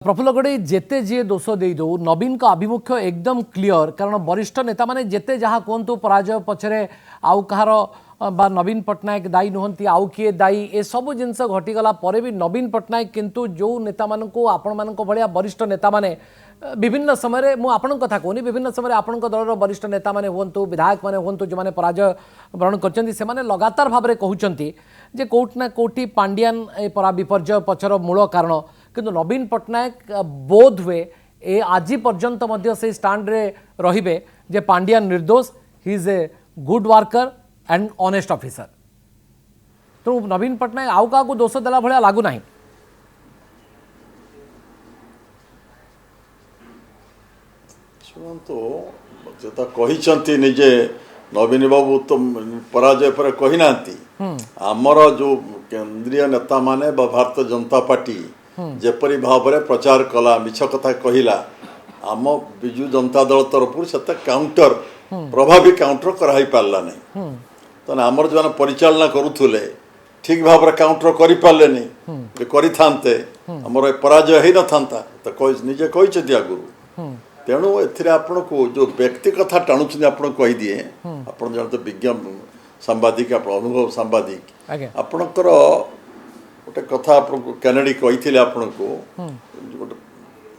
प्रफुल्ल गड़े जेते जी दोष दे दो नवीन का आभिमुख्य एकदम क्लियर कारण वरिष्ठ नेता माने जेते जहाँ कहतु पराजय पछरे आउ कहार बा नवीन पट्टनायक दायी नुहंती आउ किए दायी ए सब जिनस घटीगला पर भी नवीन पट्टनायक किंतु जो नेता मानू आपण मान भाया वरिष्ठ नेता माने विभिन्न समय मु आपण कथा कहूनी विभिन्न समय आपण दलर वरिष्ठ नेता माने हुंतु विधायक माने हुंतु जो माने पराजय वरण करछन्ती से माने लगातार भाव में कहउछन्ती जे कोउठ ना कोउठी पांड्यान ए परा विपर्जय पछर मूल कारण किंतु नवीन पट्टनायक बोध हुए ए आज पर्यंत मध्य से स्टैंड रे रहिबे जे पांड्यान निर्दोष he is a good worker and honest officer तो नवीन पट्टनायक आउ का दोष देला भलिया लागू नाही शुणु जेता कही निजे नवीन बाबू तो पराजय पर कही ना आमर जो केंद्रीय नेता माने भारतीय जनता पार्टी जेपरी भाव में प्रचार कला मिछ कथा कहला आम विजु जनता दल तरफ से काउंटर प्रभावी काउंटर कराई पारला नहीं तो आमर जो परिचालना करुले ठीक भाव में काउंटर कर पारे करते आमर पराजय हो ना तो निजे कही आगुरी तेणु एपण को जो व्यक्ति कथा टाणुं आप कहीदिए आप जानते विज्ञ सांबादिक अनुभव सांबादिक आपणकर गोटे कथा आपको कैनेडी कही आपण को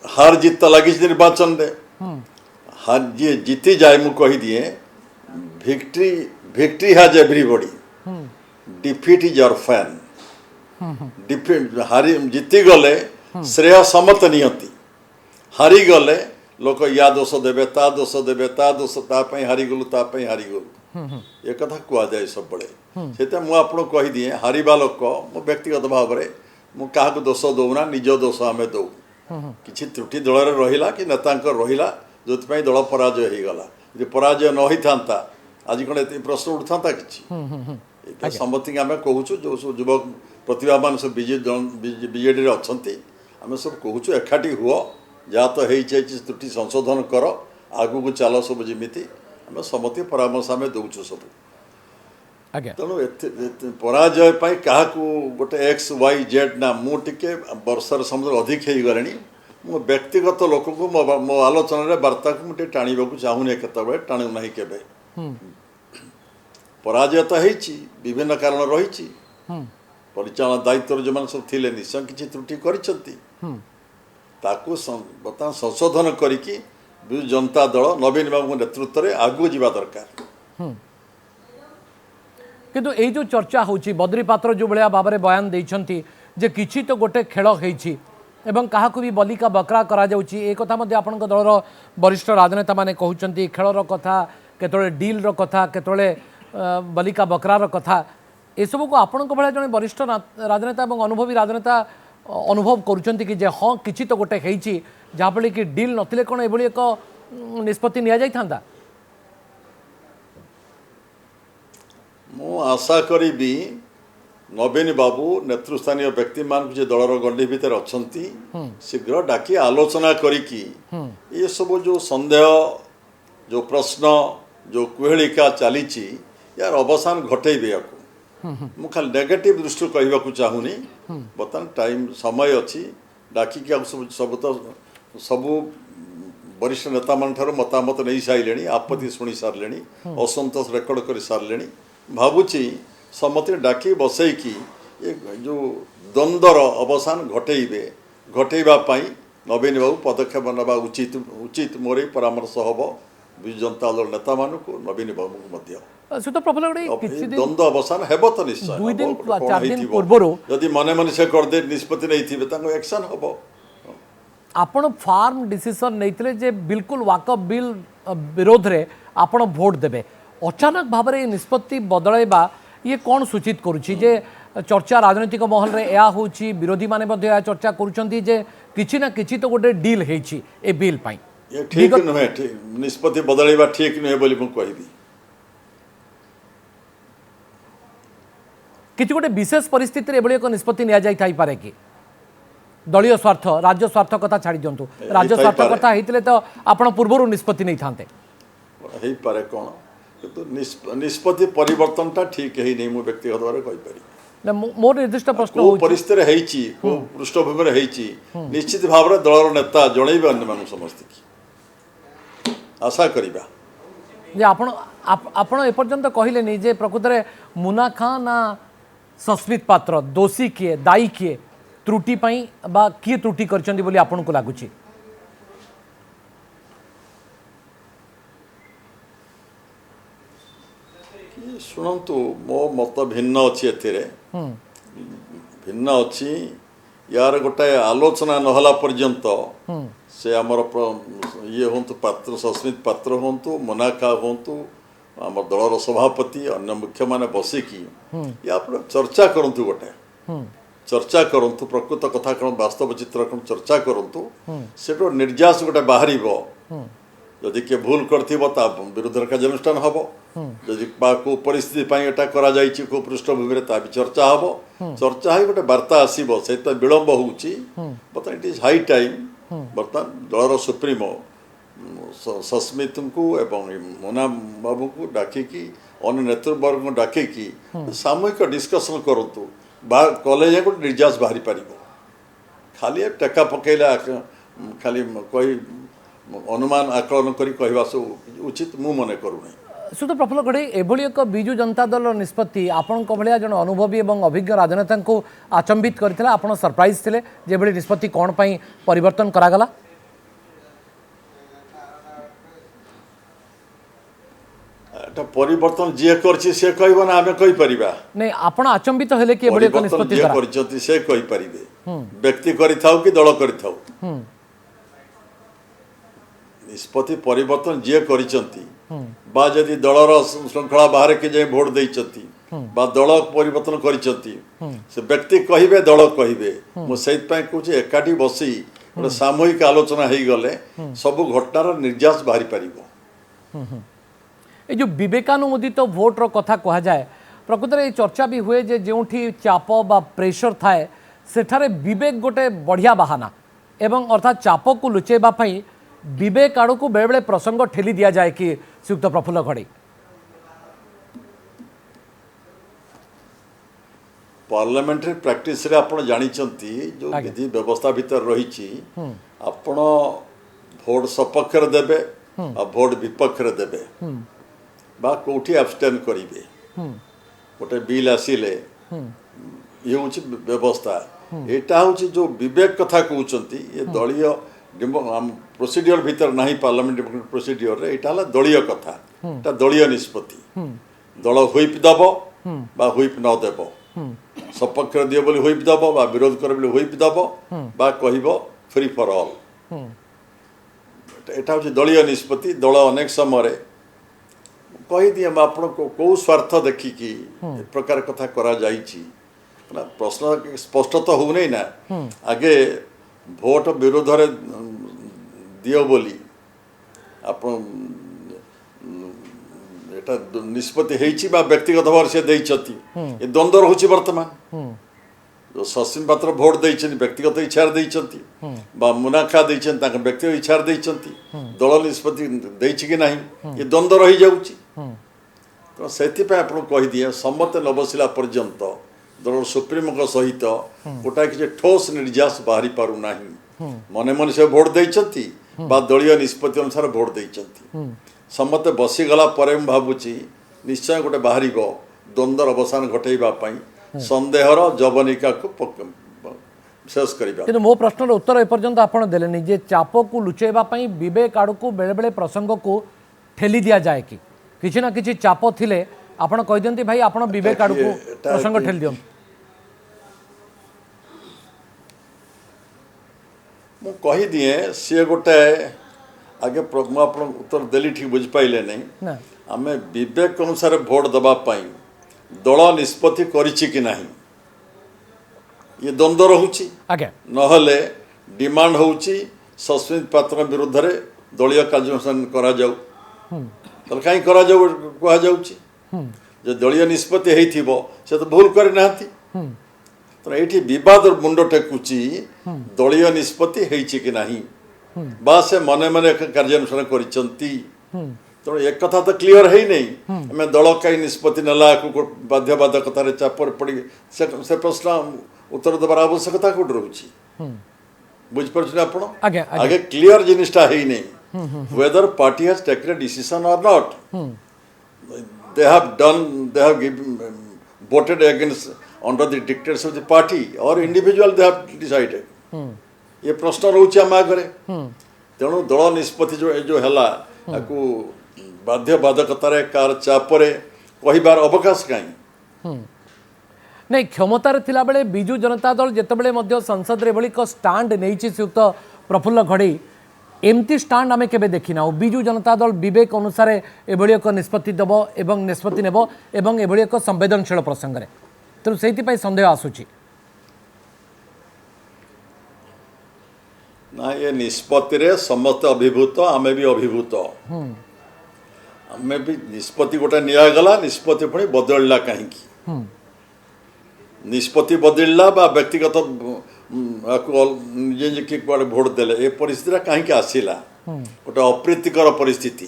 हार जीत लगी निर्वाचन रे हार जी जीती जाए मु कही दिए victory victory has everybody defeat is your fan defeat हारी जीती गले श्रेय समत नियति हारी गले लोक या दोष देवे ता दोष देवे ता दोष तापाई हारीगलु तापाई हारीगलु ये कथा कह जाए सब बड़े से मुझे कही दिए हारिबा लोक मो व्यक्तिगत भाव में मुझे दोष दौना निज दोष आम दौ कि त्रुटि दल रहा कि नेता रहा जो दल पराजय हो गला जो पराजय न होता आज कौन ये प्रश्न उठा कि समति आम कहूँ जो सब युवक प्रतिभावान सब बीजेडी अच्छा आम सब कहूँ एकाठी हुआ जहाँ तो त्रुटि संशोधन कर आगू को चल सब जमी आम समति परामर्श आम दौचु सब तेणु पराजय क्या गोटे एक्स वाई जेड ना मुझे वर्षर समय अधिक हो गले मो व्यक्तिगत लोक को मो आलोचन वार्ता को मुझे टाणा चाहूनी केत टाणु ना के पराजय तो विभिन्न कारण रही परिचालन दायित्व जो मैंने सब थे निश्चय किसी त्रुटि बर्तमान संशोधन करिकी विजु जनता दल नवीन बाबू नेतृत्व में आगू जावा दरकार किंतु ये जो चर्चा होची बद्री पात्र जो भाया भाव में बयान देइछंती जे किछि तो गोटे खेल होइछि एवं काहाकु भी बलिका बकरा करा जाउछि ए कथा मध्ये आपनक दलर वरिष्ठ राजनेता माने कहउछंती खेलर कथा केतळे डील रो कथा केतळे बलिका बकरार कथा ए सब को आपनक भाया जने वरिष्ठ राजनेता एवं अनुभवी राजनेता अनुभव करुछंती कि जे हाँ किछि तो गोटे हेइछि जहाँ फल कि डील नथिले कोन एभली एक निष्पत्ति निया जाई थांदा मु आशा करी नवीन बाबू नेतृस्थानीय व्यक्ति मान जो दलर गंडी भितर अच्छा शीघ्र डाकी आलोचना करिकी ये सब जो संदेह जो प्रश्न जो कुहेलिका चली यार अवसान घटेबे या मु खाली नेगेटिव दृष्टि कहवाक चाहूनी बर्तमान टाइम समय अच्छी डाकिकी सब तो सबू वरिष्ठ नेता मान मतामत नहीं सारे आपत्ति शुणी सारे असंतोष रेकर्ड कर सारे भावुची सम्मति डाकी बसईकी ये जो द्वंद्वर अवसान घटेबे घटेवाई नवीन बाबू पदक्षेप नवा उचित उचित मोर परामर्श हम विजु जनता दल नेता मानक नवीन बाबू द्वंद्व अवसान हेब तो निश्चय जदि मने मन से करदे निष्पत्ति नहीं एक्शन हम आपण फार्म डिसीजन नहीं जे बिल्कुल वाकअप बिल विरोध रे आपण भोट देबे अचानक भाव में निष्पत्ति बदलैबा ये कौन सूचित करुछि जे चर्चा राजनीतिक महल रे या होछि विरोधी माने मध्ये चर्चा करुछंती जे किछि ना किछि तो गोटे डील हेछि ए बिल पई ये ठीक नुहे ठीक निष्पत्ति बदलैबा ठीक नुहे बोली मु कहबी किछि गोटे विशेष परिस्थिति रे एभली एक निष्पत्ति निया जाई थाई पारे कि दलीय स्वार्थ राज्य स्वार्थ कथा छाड़ी दिंतु राज्य स्वार्थ कथा होते तो आपण पूर्व निष्पत्ति नहीं था हो पारे कौन किंतु निष्पत्ति परिवर्तन टा ठीक है नहीं मु व्यक्तिगत भाव कहीपर ନା ମୋର ନିର୍ଦ୍ଦିଷ୍ଟ ପ୍ରଶ୍ନ କୋଉ ହେଉଛି ପରିସ୍ଥିତିରେ ହେଇଛି କୋଉ ପୃଷ୍ଠଭୂମିରେ ହେଇଛି ନିଶ୍ଚିତ ଭାବରେ ଦଳର ନେତା ଜଣେଇବେ ଅନ୍ୟମାନଙ୍କୁ ସମସ୍ତେ କି ଆଶା କରିବା। ଯେ ଆପଣ ଏପର୍ଯ୍ୟନ୍ତ କହିଲେନି ଯେ ପ୍ରକୃତରେ ମୁନା ଖାଁ ନା ସସ୍ମିତ ପାତ୍ର ଦୋଷୀ କିଏ ଦାୟୀ କିଏ ତ୍ରୁଟି ପାଇଁ ବା କିଏ ତ୍ରୁଟି କରିଛନ୍ତି ବୋଲି ଆପଣଙ୍କୁ ଲାଗୁଛି? ଶୁଣନ୍ତୁ ମୋ ମତ ଭିନ୍ନ ଅଛି ଏଥିରେ ଭିନ୍ନ ଅଛି ୟାର ଗୋଟାଏ ଆଲୋଚନା ନହେଲା ପର୍ଯ୍ୟନ୍ତ ସେ ଆମର ଇଏ ହୁଅନ୍ତୁ ପାତ୍ର ସସ୍ମିତ ପାତ୍ର ହୁଅନ୍ତୁ ମୋନାଖା ହୁଅନ୍ତୁ ଆମ ଦଳର ସଭାପତି ଅନ୍ୟ ମୁଖ୍ୟମାନେ ବସିକି ୟା ଉପରେ ଚର୍ଚ୍ଚା କରନ୍ତୁ ଗୋଟେ ଚର୍ଚ୍ଚା କରନ୍ତୁ ପ୍ରକୃତ କଥା କ'ଣ ବାସ୍ତବ ଚିତ୍ର କ'ଣ ଚର୍ଚ୍ଚା କରନ୍ତୁ ସେଠୁ ନିର୍ଯାସ ଗୋଟେ ବାହାରିବ ଯଦି କିଏ ଭୁଲ କରିଥିବ ତା ବିରୁଦ୍ଧରେ କାର୍ଯ୍ୟାନୁଷ୍ଠାନ ହେବ ଯଦି ବା କେଉଁ ପରିସ୍ଥିତି ପାଇଁ ଏଟା କରାଯାଇଛି କେଉଁ ପୃଷ୍ଠଭୂମିରେ ତା ବି ଚର୍ଚ୍ଚା ହେବ ଚର୍ଚ୍ଚା ହେଇ ଗୋଟେ ବାର୍ତ୍ତା ଆସିବ ସେଇଥିପାଇଁ ବିଳମ୍ବ ହେଉଛି ବର୍ତ୍ତମାନ ଇଟ୍ ଇଜ୍ ହାଇ ଟାଇମ୍ ବର୍ତ୍ତମାନ ଦଳର ସୁପ୍ରିମୋ ସସ୍ମିତଙ୍କୁ ଏବଂ ମୋନା ବାବୁଙ୍କୁ ଡାକିକି ଅନ୍ୟ ନେତୃବର୍ଗଙ୍କୁ ଡାକିକି ସାମୂହିକ ଡିସ୍କସନ୍ କରନ୍ତୁ କଲେ ଯାଇ ଗୋଟେ ନିର୍ଯାସ ବାହାରି ପାରିବ ଖାଲି ଟେକା ପକେଇଲେ ଖାଲି କହି ଅନୁମାନ ଆକଳନ କରି କହିବା ସବୁ ଉଚିତ ମୁଁ ମନେ କରୁନାହିଁ। ସୁଧ ପ୍ରଫୁଲ୍ଲ ଘଡ଼େଇ ଏଭଳି ଏକ ବିଜୁ ଜନତା ଦଳର ନିଷ୍ପତ୍ତି ଆପଣଙ୍କ ଭଳିଆ ଜଣେ ଅନୁଭବୀ ଏବଂ ଅଭିଜ୍ଞ ରାଜନେତାଙ୍କୁ ଆଚମ୍ବିତ କରିଥିଲା ଆପଣ ସରପ୍ରାଇଜ୍ ଥିଲେ ଯେଭଳି ନିଷ୍ପତ୍ତି କ'ଣ ପାଇଁ ପରିବର୍ତ୍ତନ କରାଗଲା? এটা পরিবর্তন যে করছে সে কইব না আমি কইপারিবা ନାଇଁ ଆପଣ ଆଚମ୍ବିତ ହେଲେ କି ଏଭଳି ଏକ পরিবর্তন ନିଷ୍ପତ୍ତି যে ଦ୍ୱାରା କରିଛନ୍ତି ସେ କହିପାରିବେ ବ୍ୟକ୍ତି କରିଥାଉ କି ଦଳ କରିଥାଉ ନିଷ୍ପତ୍ତି ପରିବର୍ତ୍ତନ ଯିଏ କରିଛନ୍ତି ବା ଯଦି ଦଳର ଶୃଙ୍ଖଳା ବାହାରେ କି ଯାଇ ଭୋଟ ଦେଇଛନ୍ତି ବା ଦଳ ପରିବର୍ତ୍ତନ କରିଛନ୍ତି ସେ ବ୍ୟକ୍ତି କହିବେ ଦଳ କହିବେ ମୁଁ ସେଇଥିପାଇଁ କହୁଛି ଏକାଠି ବସି ଗୋଟେ ସାମୂହିକ ଆଲୋଚନା ହେଇଗଲେ ସବୁ ଘଟଣାର ନିର୍ଯାସ ବାହାରି ପାରିବ। ये जो विवेकानुमोदित भोट्र कथा कहुए प्रकृत में चर्चा भी हुए जे जोठी चाप बा प्रेशर थाए सेठारे विवेक गोटे बढ़िया बाहाना एवं अर्थात चाप को लुचेबाई विवेक आड़ को बेले बेले प्रसंग ठेली दि जाए कि श्रीयुक्त प्रफुल्ल घड़ई पार्लियामेंट्री प्रैक्टिस रे आपण जानिचंती जो विधि व्यवस्था भीतर रही आपण भोट सपक्ष देबे आ भोट विपक्ष देबे बा कोठी एब्सटेन करिवे गोटे बिल आसिले ये हूँ व्यवस्था यहाँ हूँ जो विवेक कथा कहते ये दलीय प्रोसीडियर भीतर नहीं पार्लियामेंट प्रोसीडियर यहाँ दलीय कथा এটা दलीय निष्पत्ति दल হুইপ दब बा হুইপ न देव सपक्ष दिए बोली হুইপ दब बा विरोध कर बोली হুইপ दब बा कहब फ्री फॉर ऑल এটা हूँ दलीय निष्पत्ति दल अनेक समय कहीदिए आपण कौ स्वार्थ देखिकी प्रकार कथा करा जाइछि प्रश्न स्पष्ट तो हो नहीं ना आगे भोट विरोध रे दियो बोली आपण एटा निष्पत्ति हेछि बा व्यक्तिगत भाव से देइछति ए द्वंद्व रहउछि वर्तमान जो सस्मित पात्र भोट देइछनि व्यक्तिगत इच्छा देइछति बा मुनाखा देइछनि ताक व्यक्तिगत इच्छा देइछति दल निष्पत्ति देइछि कि नहीं ये द्वंद्व रही जाउछि तो से कहीदिए समते न बसला पर्यंत दल सुप्रीमो सहित गोटा कि ठोस निर्यास बाहरी पारु नाही मने मन से भोट देइछंती बा दलीय निष्पत्ति अनुसार भोट देइछंती समते बसीगला पर भावुची निश्चय गोटे बाहर द्वंद्वर अवसान घटेबा सन्देहर जवनिका को शेष करिबा। किंतु मो प्रश्नर उत्तर एपर्यंत आपण देलेनी जे चाप को लुचेबा पई विवेक आड़ को बेले बेले प्रसंग को ठेली दिया जाए कि किछि ना किछि चाप थिले आपण कहि दियंती भाई आपण विवेक आड़ को प्रसंग ठेली दियं मु कहि दिए सी गोटे आगे मु आपण उत्तर देली ठीक बुझ पाइले नहीं आमे विवेक अनुसार भोट दबा पई दल निष्पत्ति करिछि कि नाही ये द्वंद्व रहउछि आगे नहले डिमांड होउछि सस्मित पात्र विरुद्ध रे दलीय कार्यानुष्ठान करा जाऊ तो कहीं करा जाऊ कहा जाउछि जे दलीय निष्पत्ति हेइथिबो से तो भूल करि नाहंती तो एठी विवाद मुंड टेकुछि दलीय निष्पत्ति हेइछि कि नाही बा से मने मने कार्यानुष्ठान करिसंती तो तेणु एक कथा तो क्लीयर है नहीं आम दल कहीं निष्पत्ति नेला बाध्यबाधकतार चापर पड़ से प्रश्न उत्तर देवार आवश्यकता कौट रोचे बुझिपारे आप आगे क्लीयर जिनिसटा है नहीं whether party has taken a decision or not they have voted against under the dictates of the party or individual they have decided ये प्रश्न रोचे आम आगे तेणु दल निष्पत्ति जो है बाध्य बाधकतार कार चापरे कहबार अवकाश कहीं नहीं क्षमतार थिला बेले बिजु जनता दल जेतेबेले मध्य संसद रे भली स्टांड नहीं श्रीयुक्त प्रफुल्ल घड़ी एमती स्टांड आमे केबे देखिना बिजु जनता दल विवेक अनुसार एभली एक निष्पत्ति देव एवं निष्पत्ति नेब एवं एभली एक संवेदनशील प्रसंग रे तेणु से सन्देह आसूची ना ये निष्पत्ति रे समस्त अभिभूत आमे भी अभिभूत आमे भी निष्पत्ति गोटे निगला निष्पत्ति पुणी बदलला कहीं निष्पत्ति बदलला बा व्यक्तिगत निजे किए कुआड़े भोट देले ए परिस्थिति कहीं आसला गोटे अप्रीतिकर परिस्थिति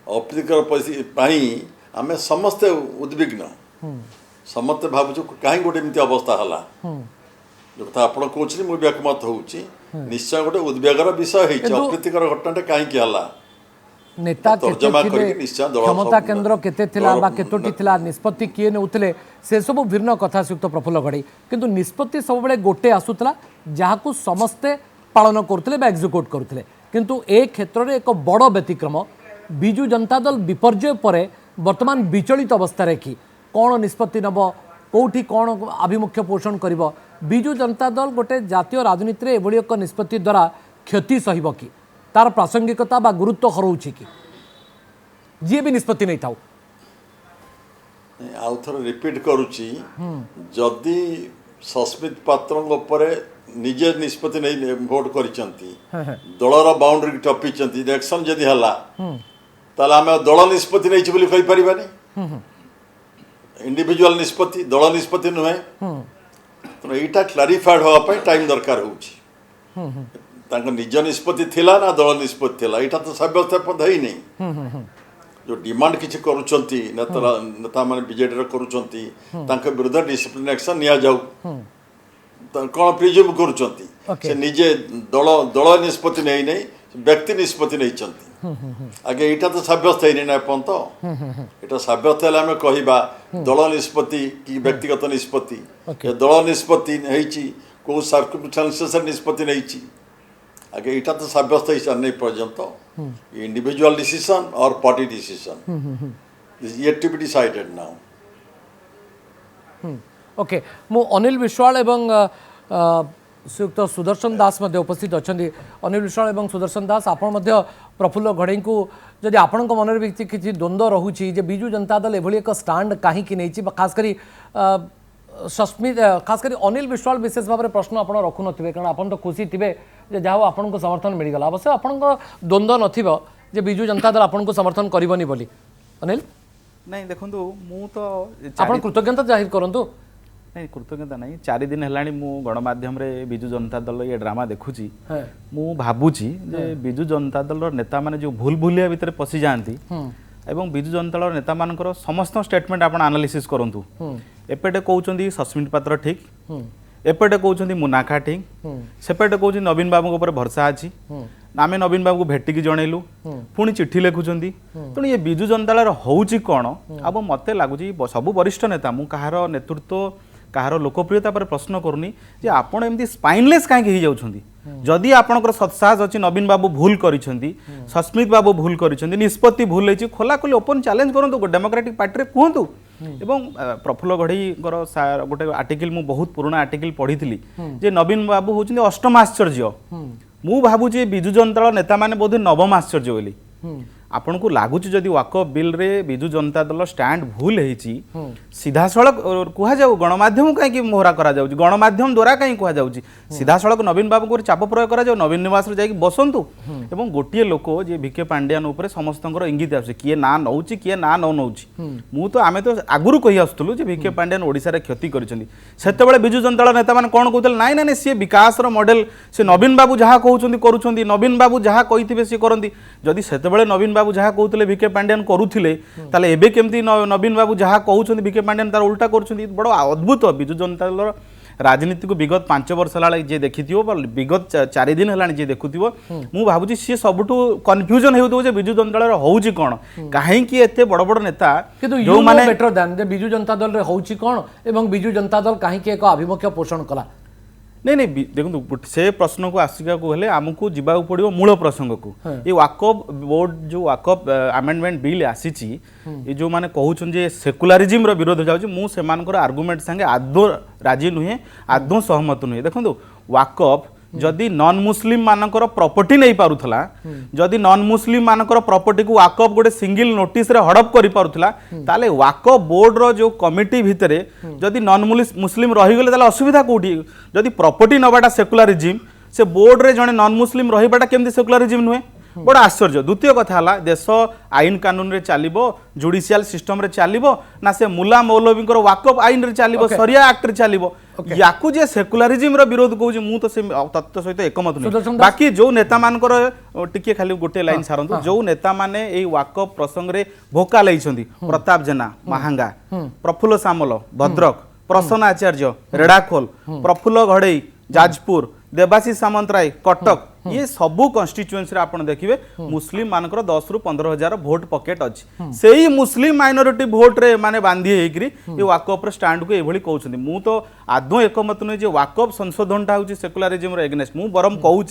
अप्रीतिकर परिस्थिति आमे समस्ते उद्विग्न समस्ते भावुँ कहीं गोटे एमती अवस्था है जो कथा आप कहते मुझे एकमत होची निश्चय गोटे उद्वेगर विषय है अप्रीतिकर घटना कहीं है नेता क्षमता केन्द्र केते थिला बा केतोटी थिला निष्पत्ति किए नेउथिले से सब भिन्न कथा श्रीयुक्त प्रफुल्ल घड़ी किंतु निष्पत्ति सब बेले गोटे आसुतला जहाकू समस्ते पालन करथिले बा एग्जीक्यूट करथिले किंतु ए क्षेत्र रे एक बड़ व्यतिक्रम बिजु जनता दल विपर्जय परे वर्तमान विचलित अवस्था रे कि कोन निष्पत्ति नब कोठी कोन आभिमुख्य पोषण करिवो बिजु जनता दल गोटे जातीय राजनीति रे एभली एक निष्पत्ति द्वारा क्षति सहिबो कि तार प्रासंगिकता बा गुरुत्व हरौछि कि जी भी निष्पत्ति नहीं थाउ आउ थर रिपीट करूची जदि सस्मित पात्रंग उपरे निजे निष्पत्ति नहीं भोट करिसंती दलर बाउंड्री टपिसंती इलेक्शन जदि हला ताला हम दल निष्पत्ति नहीं बोली कहि परिबानी इंडिविजुअल निष्पत्ति दल निष्पत्ति नुहे तो एटा क्लारिफाइड होगा पे टाइम दरकार होउची निज निष्पत्ति थिला ना दल निष्पत्ति थिला एटा तो सभ्यता ही नहीं जो डिमांड किसी करुचंती नेता माने बीजेडी रे करुचंती तांके विरुद्ध डिसिप्लिन एक्शन निया जाऊ कौन प्रिज्यूम करुचंती से निजे दल निष्पत्ति नहीं नहीं व्यक्ति निष्पत्ति नहीं चंती आगे एटा तो सभ्यस्त ही नहीं ना पंत एटा सभ्यस्त हेले आमे कहिबा दल निष्पत्ति कि व्यक्तिगत निष्पत्ति दल निष्पत्ति हेची को सर्कमस्टेंसेस निष्पत्ति नहींची आगे इटा तो सभ्यस्त ही नहीं पर्यंत individual decision or party decision is yet to be decided now okay मु अनिल विश्वाल एवं श्रीयुक्त सुदर्शन दास मध्य उपस्थित अच्छा अनिल विश्वाल एवं सुदर्शन दास आपण मध्य प्रफुल्ल घड़ी को जदि आपण मन में किसी द्वंद्व रोचे बिजु जनता दल एभली एक स्टांड कहीं नहीं खास करी सस्मित खास करी अनिल विश्वाल विशेष भाव में प्रश्न आप रखु थे कारण आप तो खुशी थे जहाँ आपन को समर्थन मिलगला अवश्य आपण द्वंद्व न बिजु जनता दल आपन को समर्थन करबनी बोली अनिल नहीं देखो मु तो आप कृतज्ञता जाहिर करूँ नहीं कृतज्ञता नहीं 4 दिन है गणमाध्यम बिजु जनता दल ये ड्रामा देखुची मु भावुची जे बिजु जनता दल नेता माने जो भूल भूलिया भितर पशि जाती एवं बिजु जनता दल नेता मानकर समस्त स्टेटमेंट आप एनालिसिस करंतु एपटे कहउचंदी सस्मित पात्र ठीक एपटे कहउचंदी मुनाखा ठीक सेपटे कहउचंदी नवीन बाबू ऊपर भरोसा अछि आमे नवीन बाबू को भेटिकी जनइलु पुणी चिट्ठी लिखुचंदी तेणु ये बिजु जनता दल होउची कोन अब मते लागुची सब वरिष्ठ नेता मु कहार नेतृत्व कहार लोकप्रियता पर प्रश्न करूनी जे आपण एमती स्पाइनलेस कहीं जाउछंदी जदि आपणकर सत्साहस अछि नवीन बाबू भूल करिसंती सस्मित बाबू भूल करिसंती निष्पत्ति भूल होइछि खोला खोली ओपन चैलेंज करंतु डेमोक्रेटिक पार्टी रे कहंतु एवं प्रफुल्ल घड़ी गोटे आर्टिकल मु बहुत पुराना आर्टिकल पढ़ी जे नवीन बाबू होउछंती अष्टम आश्चर्य मु भाबुछि बिजु जनता दल नेता माने बोधे नवम आश्चर्य बोली आपन को लगुच जदि वाकअप बिल रे बिजु जनता दल स्टैंड भूल है सीधा सड़क कह जाऊ गणमाध्यम कहीं मोहरा करा जाउची गणमाध्यम द्वारा कहीं कह जाउची सीधा सड़क नवीन बाबू को चाप प्रयोग करा जाऊ नवीन निवास रे जाई बसंतु एवं गोटे लोक जे भिके पांड्यान ऊपर समस्तंकर इंगित आसे किए ना नौची किए ना नौची मु तो आमे तो आगुरु कहि आस्तुलु जे भिके पांड्यान ओडिसा रे क्षति करिसंती सेतेबेले बिजु जनता दल नेता मान कोन कहतल नाइ नाइ सी विकास रो मॉडल से नवीन बाबू जहा कहउचंती करूचंती नवीन बाबू जहा कहिथिबे सी करंती जदि सेतेबेले नवीन बाबू जहाँ कहते विके पांड्यान करुले ताले एबे केमती नवीन बाबू जहाँ कहते विके पांड्यान तार उल्टा कर बड़ अद्भुत विजु जनता दल राजनीति को विगत 5 वर्ष है जी देखी विगत 4 दिन है जी देखु मु भावुँ सी सब कन्फ्यूजन हो विजु जनता दल होउची कौन कहीं एते बड़ बड़ नेता जो माने बेटर देन जे बिजु जनता दल रे होउची कौन एवं बिजु जनता दल कहीं एक आभिमुख्य पोषण कला नहीं नहीं देखो से प्रश्न को आसिका को हेले आमको जीवा पड़ो मूल प्रसंग को ये वाकफ बोर्ड जो वाकफ अमेंडमेंट बिल आसी ये जो माने कहउछन जे सेकुलरिज्म रो विरोध जाउछ मु सेमानकर आर्गुमेंट संगे आदौ राजी नुहे आदौ सहमत नुहे देखो वाकफ जदि नॉन मुस्लिम मानकर प्रॉपर्टी नहीं पारुथला जदि नॉन मुस्लिम मानकर प्रॉपर्टी को वाकफ गोटे सिंगल नोटिस रे हड़प करि पारुथला ताले वाकफ बोर्ड रो जो कमिटी भितरे जदि नॉन मुस्लिम रही गले ताले असुविधा कोठी जदि प्रॉपर्टी नबाटा सेकुलरिज्म से बोर्ड रे जने नॉन मुस्लिम रहिबाटा केमति सेकुलरिज्म नुहे बड़ा आश्चर्य द्वितीय कथा है देश आईन कानून रे चलो जुडिशियल सिस्टम रे चलो ना से मुला मौलवी वाकफ आईन रे चलो सरिया एक्ट रे चलो याकू जे सेकुलरिज्म रो विरोध कहूँ मु तो से तत्व सहित एकमत नहीं बाकी जो नेता मानकर टिके खाली गोटे लाइन सारंतु जो नेता माने ए वाकफ प्रसंग रे भोकाल होइछंती प्रताप जेना महांगा प्रफुल्ल सामल भद्रक प्रसन्न आचार्य रेड़ाखोल प्रफुल्ल घड़ई जाजपुर देवाशीष सामंतराय कटक ये सबू कन्स्टिट्युएंसी आप देखिए मुस्लिम मानकर 10 ରୁ 15,000 भोट पकेट अच्छी से ही मुस्लिम माइनॉरिटी भोट रे माने बांधी होकरी ये वाकफ स्टाण्ड को ये कहते मु तो आदौ एकमत नुहे वाकफ संशोधनटा हूँ सेकुलरिज्म एगेनेस्ट मु बरम कहूँ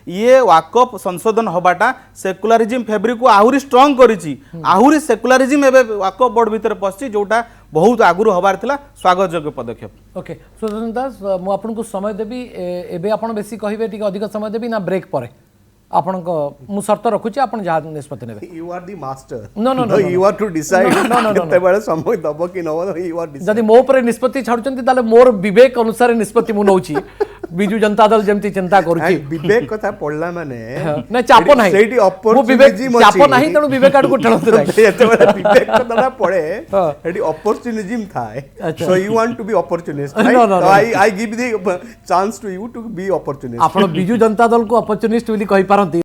ये वाकफ संशोधन हबाटा सेकुलरिज्म फैब्रिक को आहरी स्ट्रंग करिछि आहरी सेकुलरिज्म एबे वाकफ बोर्ड भीतर पसछि जोटा बहुत आगुरु हबार थिला स्वागत योग्य पदक्षेप ओके सुदर्शन दास मु आपनको समय देबी एबे आपण बेसी कहिबे टिके अधिक समय देबी ना ब्रेक परे आपण को मु शर्त रखुछि आपण जहा निष्पत्ति नेबे you are the master no no no you are to decide no no केते बळे समय दबो कि नबो यू आर जदि मो पर निष्पत्ति छाडुचंती ताले मोर विवेक अनुसार निष्पत्ति मु नउछि बिजु जनता दल जेमती चिंता करूछि विवेक कथा पडला माने ना चाप नाही सेठी मु विवेक अपॉर्चुनिज्म चाप नाही तणु विवेक आडको ठेलते नाही एते बळे विवेक कथा पडे एठी अपॉर्चुनिज्म थाए so you want to be opportunist right I give the chance to you to be opportunist आपण बिजु जनता दल को अपॉर्चुनिस्ट बोली कहि पारंती